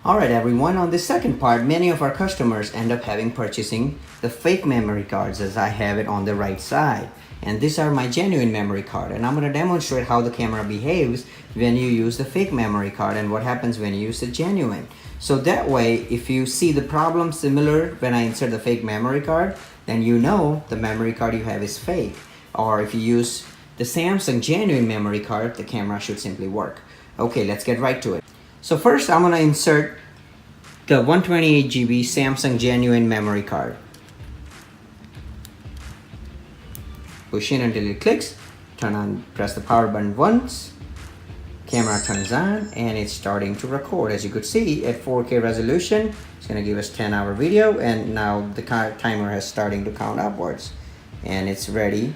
Alright everyone, on this second part, many of our customers end up purchasing the fake memory cards as I have it on the right side. And these are my genuine memory card, and I'm going to demonstrate how the camera behaves when you use the fake memory card and what happens when you use the genuine. So that way, if you see the problem similar when I insert the fake memory card, then you know the memory card you have is fake. Or if you use the Samsung genuine memory card, the camera should simply work. Okay, let's get right to it. So first, I'm going to insert the 128 GB Samsung genuine memory card. Push in until it clicks. Turn on, press the power button once. Camera turns on and it's starting to record. As you could see, at 4K resolution, it's going to give us 10-hour video, and now the timer has starting to count upwards. And it's ready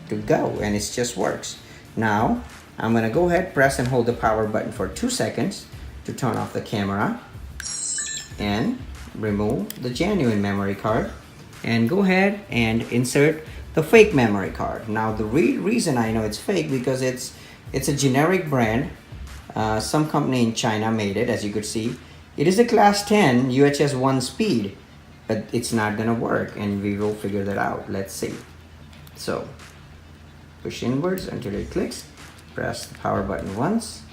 to go, and it just works. Now, I'm going to go ahead, press and hold the power button for 2 seconds to turn off the camera and remove the genuine memory card, and go ahead and insert the fake memory card. Now the reason I know it's fake because it's a generic brand. Some company in China made it. As you could see, it is a class 10 UHS 1 speed, but it's not gonna work, and we will figure that out. Let's see. So push inwards until it clicks, press the power button once,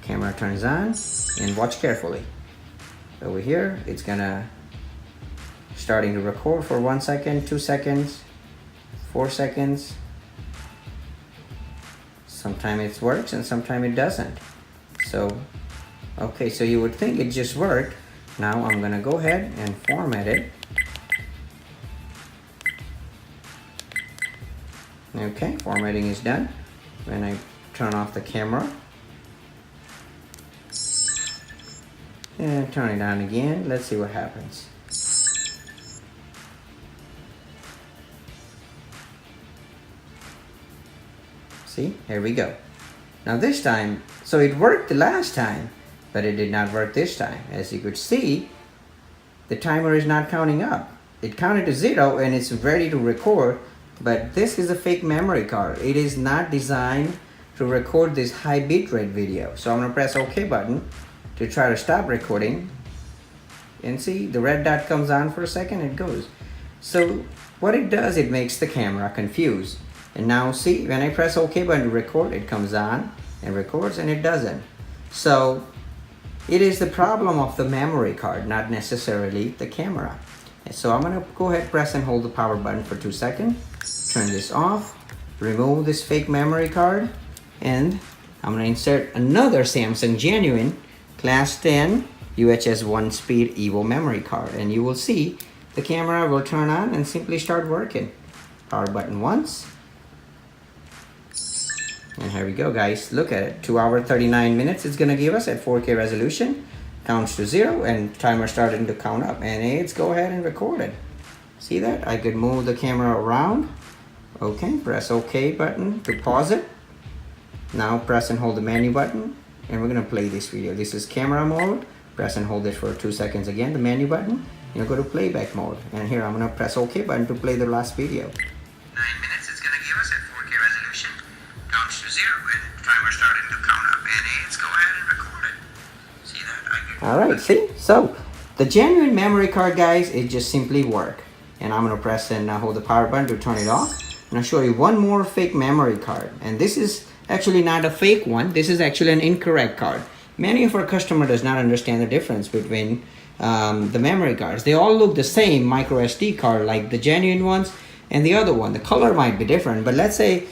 camera turns on, and watch carefully. Over here, it's gonna starting to record for 1 second, 2 seconds, 4 seconds. Sometimes it works and sometimes it doesn't. So, okay, so you would think it just worked. Now I'm gonna go ahead and format it. Okay, formatting is done. When I turn off the camera and turn it on again, let's see what happens. See, here we go. Now this time, so it worked the last time, but it did not work this time. As you could see, the timer is not counting up. It counted to 0 and it's ready to record, but this is a fake memory card. It is not designed to record this high bitrate video. So I'm gonna press OK button to try to stop recording, and see the red dot comes on for a second, it goes. So what it does, it makes the camera confused. And now see, when I press OK button to record, it comes on and records, and it doesn't. So it is the problem of the memory card, not necessarily the camera. And so I'm gonna go ahead, press and hold the power button for 2 seconds, turn this off, remove this fake memory card, and I'm gonna insert another Samsung genuine class 10 UHS 1 speed Evo memory card, and you will see the camera will turn on and simply start working. Power button once, and here we go, guys. Look at it, 2 hours 39 minutes it's gonna give us at 4K resolution. Counts to 0 and timer starting to count up, and it's go ahead and record it. See that? I could move the camera around. Okay, press OK button to pause it. Now press and hold the menu button, and we're gonna play this video. This is camera mode. Press and hold it for 2 seconds again, the menu button. You'll go to playback mode, and here I'm gonna press OK button to play the last video. 9 minutes it's gonna give us at 4K resolution. Counts to 0 and timer starting to count up, and it's go ahead and record it. See that? Alright, see? So the genuine memory card, guys, it just simply work. And I'm gonna press and hold the power button to turn it off. And I'll show you one more fake memory card, and this is actually not a fake one. This is actually an incorrect card. Many of our customers does not understand the difference between the memory cards. They all look the same, micro SD card, like the genuine ones and the other one. The color might be different, but let's say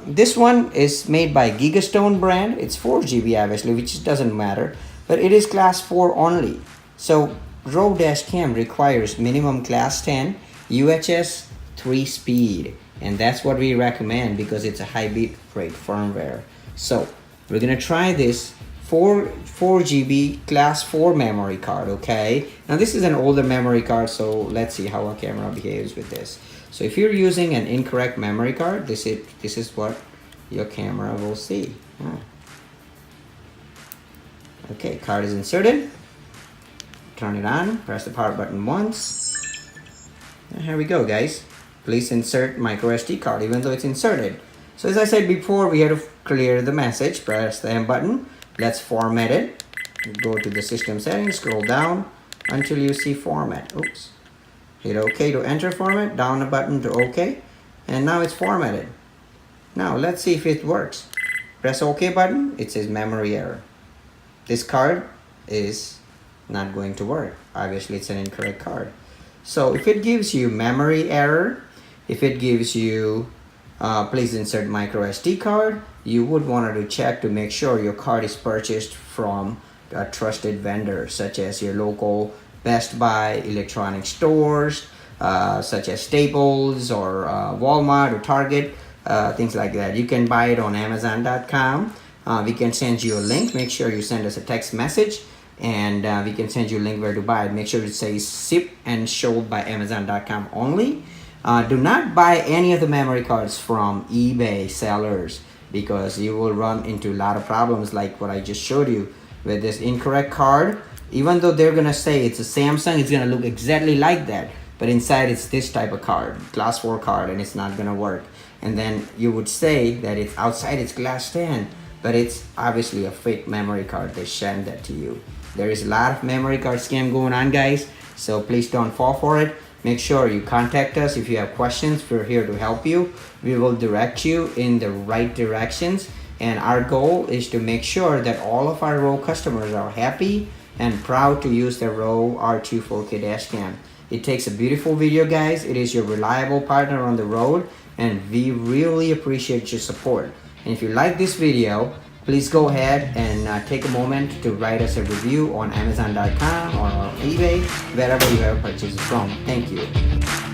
this one is made by Gigastone brand. It's 4 GB obviously, which doesn't matter, but it is class 4 only. So ROVE-cam requires minimum class 10 UHS 3 speed, and that's what we recommend because it's a high bit rate firmware. So we're gonna try this 4 GB class 4 memory card. Okay, now this is an older memory card, so let's see how our camera behaves with this. So if you're using an incorrect memory card, this is what your camera will see. Okay, card is inserted. Turn it on, press the power button once, and here we go, guys. Please insert micro SD card, even though it's inserted. So as I said before, we had to clear the message. Press the M button. Let's format it. Go to the system settings, scroll down until you see format. Oops. Hit OK to enter format, down the button to OK, and now it's formatted. Now let's see if it works. Press OK button, it says memory error. This card is not going to work. Obviously it's an incorrect card. So if it gives you memory error, if it gives you please insert micro SD card, you would want to check to make sure your card is purchased from a trusted vendor, such as your local Best Buy, electronic stores, such as Staples or Walmart or Target, things like that. You can buy it on Amazon.com. We can send you a link. Make sure you send us a text message, and we can send you a link where to buy it. Make sure it says shipped and sold by Amazon.com only. Do not buy any of the memory cards from eBay sellers, because you will run into a lot of problems like what I just showed you with this incorrect card. Even though they're gonna say it's a Samsung, it's gonna look exactly like that, but inside it's this type of card, class 4 card, and it's not gonna work. And then you would say that it's outside, it's glass 10, but it's obviously a fake memory card. They send that to you. There is a lot of memory card scam going on, guys, so please don't fall for it. Make sure you contact us if you have questions. We're here to help you. We will direct you in the right directions, and our goal is to make sure that all of our ROVE customers are happy and proud to use the ROVE R2 4K dash cam. It takes a beautiful video, guys. It is your reliable partner on the road, and we really appreciate your support. And if you like this video, please go ahead and take a moment to write us a review on Amazon.com or on eBay, wherever you have purchased it from. Thank you.